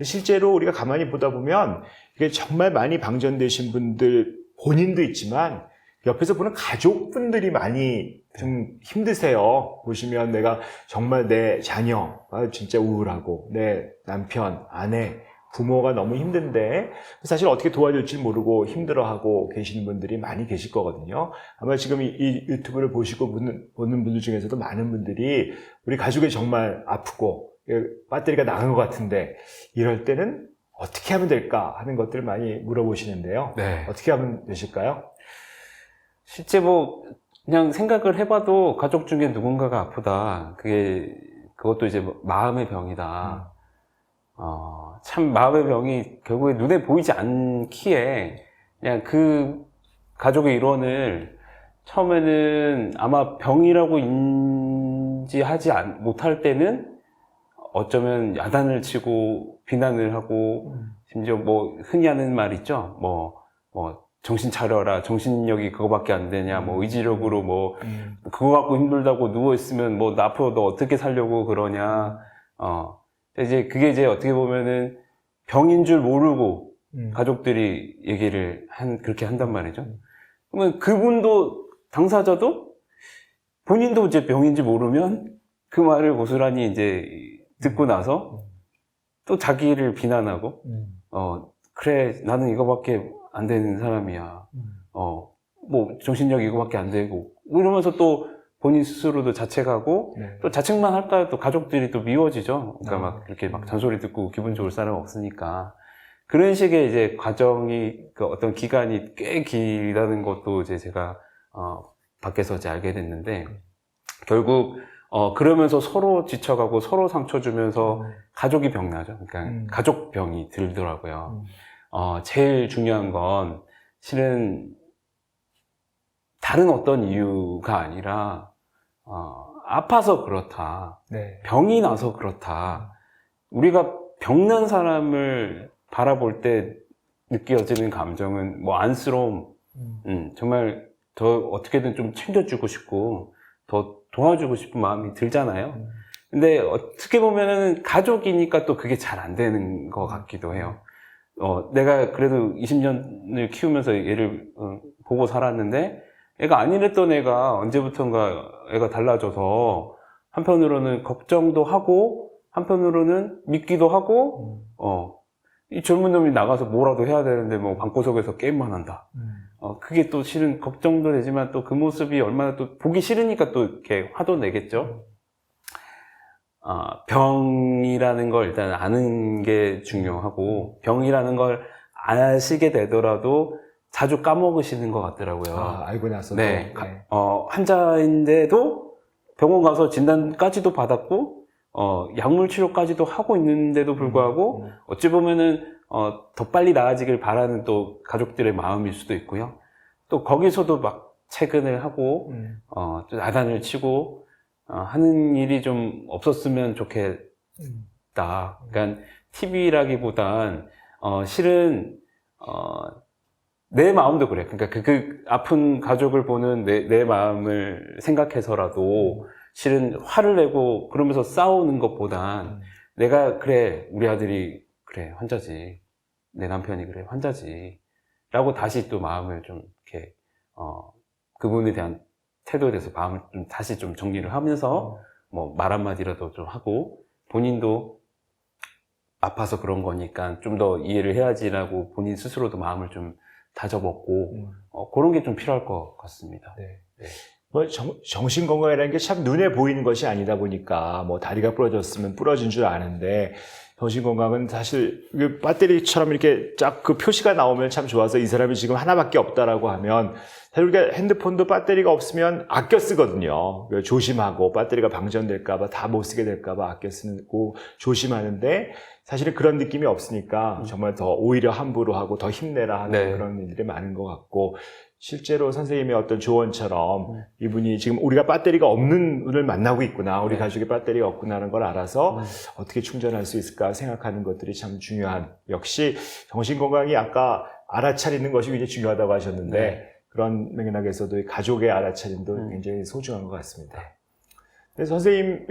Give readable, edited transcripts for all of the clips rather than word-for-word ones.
실제로 우리가 가만히 보다 보면 이게 정말 많이 방전되신 분들 본인도 있지만 옆에서 보는 가족분들이 많이 좀 힘드세요. 보시면 내가 정말 내 자녀가 진짜 우울하고 내 남편, 아내, 부모가 너무 힘든데 사실 어떻게 도와줄지 모르고 힘들어하고 계시는 분들이 많이 계실 거거든요. 아마 지금 이 유튜브를 보시고 보는 분들 중에서도 많은 분들이 우리 가족이 정말 아프고 배터리가 나간 것 같은데 이럴 때는 어떻게 하면 될까 하는 것들을 많이 물어보시는데요. 네. 어떻게 하면 되실까요? 실제 뭐 그냥 생각을 해봐도 가족 중에 누군가가 아프다. 그것도 이제 마음의 병이다. 참 마음의 병이 결국에 눈에 보이지 않기에 그냥 그 가족의 일원을 처음에는 아마 병이라고 인지하지 못할 때는 어쩌면 야단을 치고 비난을 하고 심지어 뭐 흔히 하는 말 있죠. 뭐 정신 차려라. 정신력이 그거밖에 안 되냐. 뭐 의지력으로 뭐 그거 갖고 힘들다고 누워 있으면 뭐 나 앞으로 너 어떻게 살려고 그러냐. 이제 그게 이제 어떻게 보면은 병인 줄 모르고 가족들이 얘기를 그렇게 한단 말이죠. 그러면 그분도 당사자도 본인도 이제 병인지 모르면 그 말을 고스란히 이제 듣고 나서 또 자기를 비난하고 그래 나는 이거밖에 안 되는 사람이야. 뭐 정신력 이거밖에 안 되고 이러면서 또 본인 스스로도 자책하고 또 자책만 할까요? 또 가족들이 또 미워지죠. 그러니까 막 이렇게 막 잔소리 듣고 기분 좋을 사람 없으니까 그런 식의 이제 과정이 그 어떤 기간이 꽤 길다는 것도 이제 제가 밖에서 이제 알게 됐는데 결국 그러면서 서로 지쳐가고 서로 상처 주면서 가족이 병나죠. 그러니까 가족 병이 들더라고요. 제일 중요한 건 실은 다른 어떤 이유가 아니라 아파서 그렇다. 병이 나서 그렇다. 우리가 병난 사람을 바라볼 때 느껴지는 감정은 뭐 안쓰러움, 정말 더 어떻게든 좀 챙겨주고 싶고 더 도와주고 싶은 마음이 들잖아요. 근데 어떻게 보면은 가족이니까 또 그게 잘 안 되는 것 같기도 해요. 내가 그래도 20년을 키우면서 얘를 보고 살았는데 애가 아니랬던 애가 언제부턴가 애가 달라져서 한편으로는 걱정도 하고 한편으로는 믿기도 하고 이 젊은 놈이 나가서 뭐라도 해야 되는데 뭐 방구석에서 게임만 한다. 그게 또 실은 걱정도 되지만 또 그 모습이 얼마나 또 보기 싫으니까 또 이렇게 화도 내겠죠. 병이라는 걸 일단 아는 게 중요하고 병이라는 걸 아시게 되더라도 자주 까먹으시는 것 같더라고요. 알고 나서도. 네. 환자인데도 병원 가서 진단까지도 받았고 약물 치료까지도 하고 있는데도 불구하고 어찌 보면은 더 빨리 나아지길 바라는 또 가족들의 마음일 수도 있고요. 또 거기서도 막 체근을 하고 또 야단을 치고 하는 일이 좀 없었으면 좋겠다. 그러니까 TV라기보단 실은 내 마음도 그래. 그러니까 그 아픈 가족을 보는 내 마음을 생각해서라도 실은 화를 내고 그러면서 싸우는 것보단 내가 그래 우리 아들이 그래 환자지 내 남편이 그래 환자지 라고 다시 또 마음을 좀 이렇게 그분에 대한 태도에 대해서 마음을 좀 다시 좀 정리를 하면서 뭐 말 한마디라도 좀 하고 본인도 아파서 그런 거니까 좀 더 이해를 해야지라고 본인 스스로도 마음을 좀 다져먹고 그런 게 좀 필요할 것 같습니다. 뭐 정신건강이라는 게 참 눈에 보이는 것이 아니다 보니까 뭐 다리가 부러졌으면 부러진 줄 아는데 정신건강은 사실 배터리처럼 이렇게 쫙 그 표시가 나오면 참 좋아서 이 사람이 지금 하나밖에 없다라고 하면 사실 우리가 핸드폰도 배터리가 없으면 아껴 쓰거든요. 조심하고 배터리가 방전될까봐 다 못 쓰게 될까봐 아껴 쓰고 조심하는데 사실은 그런 느낌이 없으니까 정말 더 오히려 함부로 하고 더 힘내라 하는 그런 일들이 많은 것 같고 실제로 선생님의 어떤 조언처럼 이분이 지금 우리가 배터리가 없는 분을 만나고 있구나. 우리 가족에 배터리가 없구나라는 걸 알아서 어떻게 충전할 수 있을까 생각하는 것들이 참 중요한 역시 정신건강이 아까 알아차리는 것이 굉장히 중요하다고 하셨는데 그런 맥락에서도 가족의 알아차림도 굉장히 소중한 것 같습니다. 그래서 선생님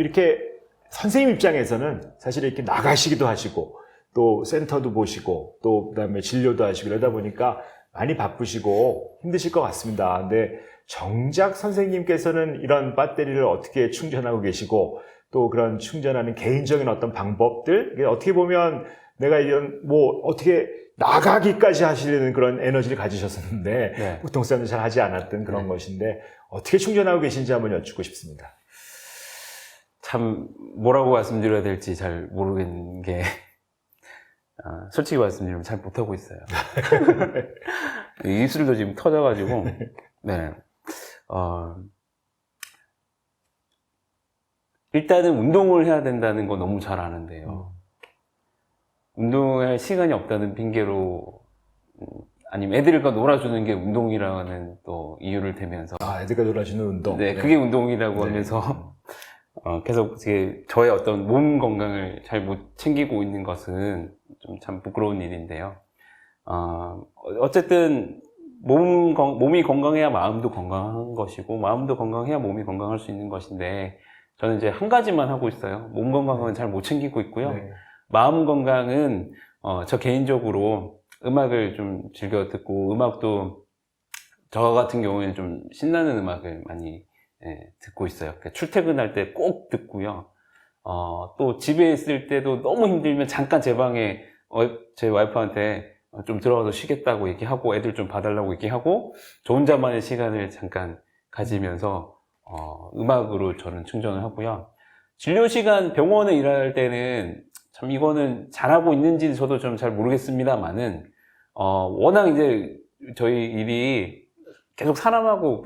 입장에서는 사실 이렇게 나가시기도 하시고 또 센터도 보시고 또 그다음에 진료도 하시고 이러다 보니까 많이 바쁘시고 힘드실 것 같습니다. 근데 정작 선생님께서는 이런 배터리를 어떻게 충전하고 계시고 또 그런 충전하는 개인적인 어떤 방법들, 이게 어떻게 보면 내가 이런 뭐 어떻게 나가기까지 하시려는 그런 에너지를 가지셨었는데 네. 보통 사람들이 잘 하지 않았던 그런 네. 것인데 어떻게 충전하고 계신지 한번 여쭙고 싶습니다. 참 뭐라고 말씀드려야 될지 잘 모르겠는 게 솔직히 말씀드리면 잘 못하고 있어요. 입술도 지금 터져가지고 네. 일단은 운동을 해야 된다는 거 너무 잘 아는데요. 운동할 시간이 없다는 핑계로 아니면 애들과 놀아주는 게 운동이라는 또 이유를 대면서 애들과 놀아주는 운동. 네, 그게 운동이라고 하면서 계속 저의 어떤 몸 건강을 잘 못 챙기고 있는 것은 좀 참 부끄러운 일인데요. 어쨌든 몸이 건강해야 마음도 건강한 것이고 마음도 건강해야 몸이 건강할 수 있는 것인데 저는 이제 한 가지만 하고 있어요. 몸 건강은 잘 못 챙기고 있고요. 네. 마음 건강은 저 개인적으로 음악을 좀 즐겨 듣고 음악도 저 같은 경우에는 좀 신나는 음악을 많이 듣고 있어요. 그러니까 출퇴근할 때 꼭 듣고요. 또 집에 있을 때도 너무 힘들면 잠깐 제 방에 제 와이프한테 좀 들어가서 쉬겠다고 얘기하고 애들 좀 봐달라고 얘기하고 저 혼자만의 시간을 잠깐 가지면서 음악으로 저는 충전을 하고요. 진료 시간 병원에 일할 때는 참 이거는 잘하고 있는지 저도 좀 잘 모르겠습니다만은 워낙 이제 저희 일이 계속 사람하고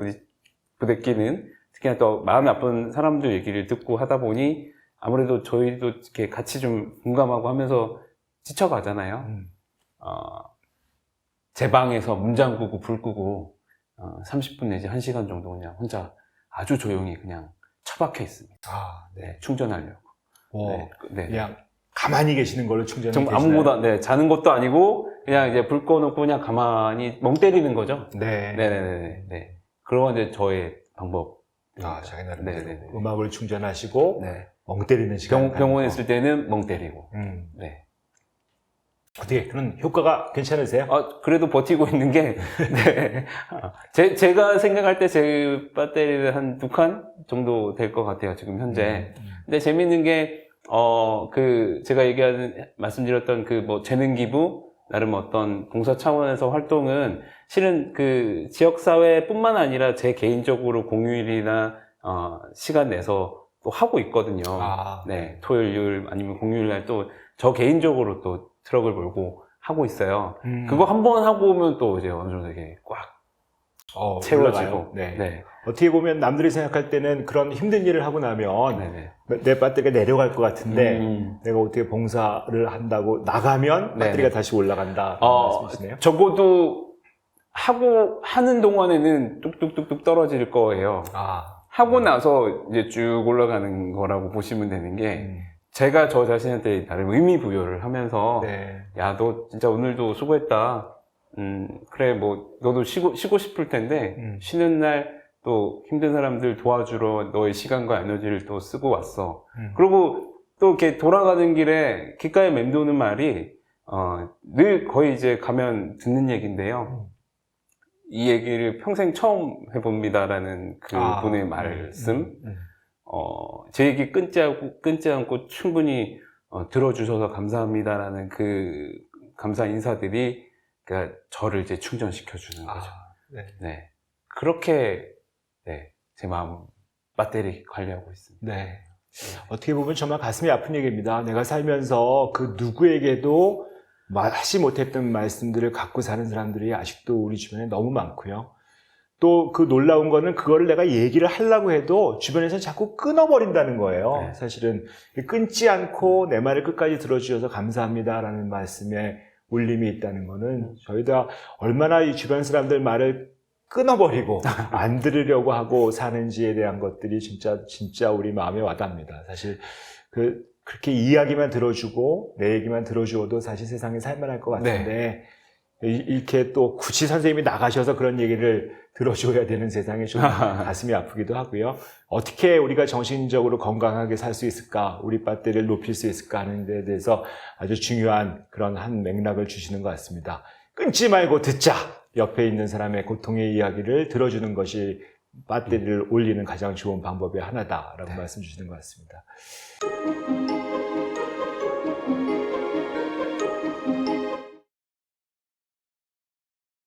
부대끼는 특히나 또 마음이 아픈 사람들 얘기를 듣고 하다 보니 아무래도 저희도 이렇게 같이 좀 공감하고 하면서 지쳐가잖아요. 제 방에서 문 잠그고 불 끄고 30분 내지 1시간 정도 그냥 혼자 아주 조용히 그냥 처박혀 있습니다. 네, 충전하려고. 네. 그냥 가만히 계시는 걸로 충전을 아무것도 자는 것도 아니고 그냥 이제 불 꺼놓고 그냥 가만히 멍 때리는 거죠. 네. 그런 이제 저의 방법. 자기 나름대로 음악을 충전하시고 멍 때리는 시간. 병원에 있을 때는 멍 때리고. 네. 어떻게 그런 효과가 괜찮으세요? 그래도 버티고 있는 게 제가 생각할 때 제 배터리는 한 2칸 정도 될 것 같아요 지금 현재. 근데 재밌는 게 제가 말씀드렸던 재능 기부 나름 어떤 봉사 차원에서 활동은 실은 그 지역사회뿐만 아니라 제 개인적으로 공휴일이나 시간 내서 또 하고 있거든요. 네, 토요일 아니면 공휴일 날 또 저 개인적으로 또 트럭을 몰고 하고 있어요. 그거 한 번 하고 오면 또 이제 어느 정도 되게 꽉 채워지고. 네. 어떻게 보면 남들이 생각할 때는 그런 힘든 일을 하고 나면 내 배터리가 내려갈 것 같은데 내가 어떻게 봉사를 한다고 나가면 배터리가 다시 올라간다. 말씀이시네요. 적어도 하는 동안에는 뚝뚝뚝뚝 떨어질 거예요. 하고 나서 이제 쭉 올라가는 거라고 보시면 되는 게 제가 저 자신한테 나름 의미 부여를 하면서 야, 너 진짜 오늘도 수고했다. 그래, 너도 쉬고 싶을 텐데 쉬는 날 또 힘든 사람들 도와주러 너의 시간과 에너지를 또 쓰고 왔어. 그리고 또 이렇게 돌아가는 길에 귓가에 맴도는 말이 늘 거의 이제 가면 듣는 얘기인데요. 이 얘기를 평생 처음 해봅니다라는 분의 말씀. 제 얘기 끊지 않고 충분히 들어주셔서 감사합니다라는 그 감사 인사들이 그러니까 저를 이제 충전시켜주는 거죠. 네. 그렇게 제 마음 배터리 관리하고 있습니다. 어떻게 보면 정말 가슴이 아픈 얘기입니다. 내가 살면서 그 누구에게도 하지 못했던 말씀들을 갖고 사는 사람들이 아직도 우리 주변에 너무 많고요. 또 그 놀라운 거는 그거를 내가 얘기를 하려고 해도 주변에서 자꾸 끊어버린다는 거예요. 사실은 끊지 않고 내 말을 끝까지 들어주셔서 감사합니다라는 말씀에 울림이 있다는 거는 저희가 얼마나 이 주변 사람들 말을 끊어버리고 안 들으려고 하고 사는지에 대한 것들이 진짜 우리 마음에 와닿습니다. 사실 그렇게 이야기만 들어주고 내 얘기만 들어주어도 사실 세상이 살만할 것 같은데 이렇게 또 굳이 선생님이 나가셔서 그런 얘기를 들어줘야 되는 세상에 좀 가슴이 아프기도 하고요. 어떻게 우리가 정신적으로 건강하게 살 수 있을까, 우리 배터리를 높일 수 있을까 하는 데 대해서 아주 중요한 그런 한 맥락을 주시는 것 같습니다. 끊지 말고 듣자. 옆에 있는 사람의 고통의 이야기를 들어주는 것이 배터리를 올리는 가장 좋은 방법의 하나다라고 말씀 주시는 것 같습니다.